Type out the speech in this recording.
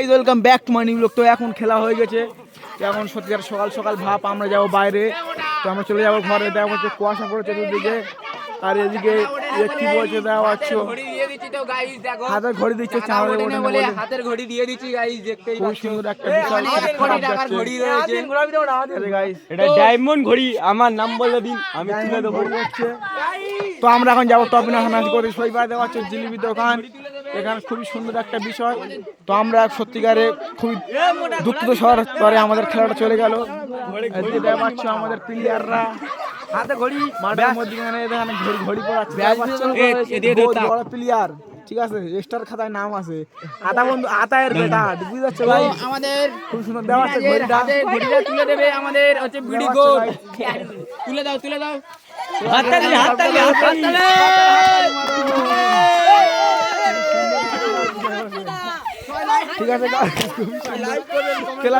Welcome back to my new blog. তো এখন খেলা হয়ে গেছে, তো এখন সত্যি সকাল সকাল ভাব আমরা যাবো বাইরে। তো আমরা চলে যাবো ঘরে, দেখা হচ্ছে কুয়াশা পড়েছে দুদিকে, আর এদিকে কি বলছে দেখা পাচ্ছ হাতের ঘড়ি দিচ্ছে, হাতের ঘড়ি দিয়ে দিচ্ছি গাইস, দেখতেই খুব সুন্দর একটা বিষয়। এটা ডায়মন্ড ঘড়ি, আমার নাম বলে দিন, আমি তুলে দেবো। তো আমরা এখন যাবো টপিনা হানাস করে সই পাড়া দেওয়া হচ্ছে জিলিপি দোকান, এখানে খুবই সুন্দর একটা বিষয়। তো আমরা সত্যিকারে খুবই দুঃখিত পরে আমাদের খেলাটা চলে গেল। দেখা পাচ্ছ আমাদের প্লেয়াররা হাতে ঘড়ি মাঠের মধ্যে এখানে ঘড়ি পড়াচ্ছে, বড় প্লেয়ার, ঠিক আছে, স্টার খাতায় নাম আছে, আতা বন্ধু আতায়ের বেটা, বুঝতে পারছো ভাই? আমাদের খুব সুন্দর দেওয়া আছে ঘড়িটা, ঘড়িটা তুলে দেবে আমাদের হচ্ছে বিডি গোল। তুলে দাও তুলে দাও, হাততালি হাততালি হাততালি। ঠিক আছে খেলা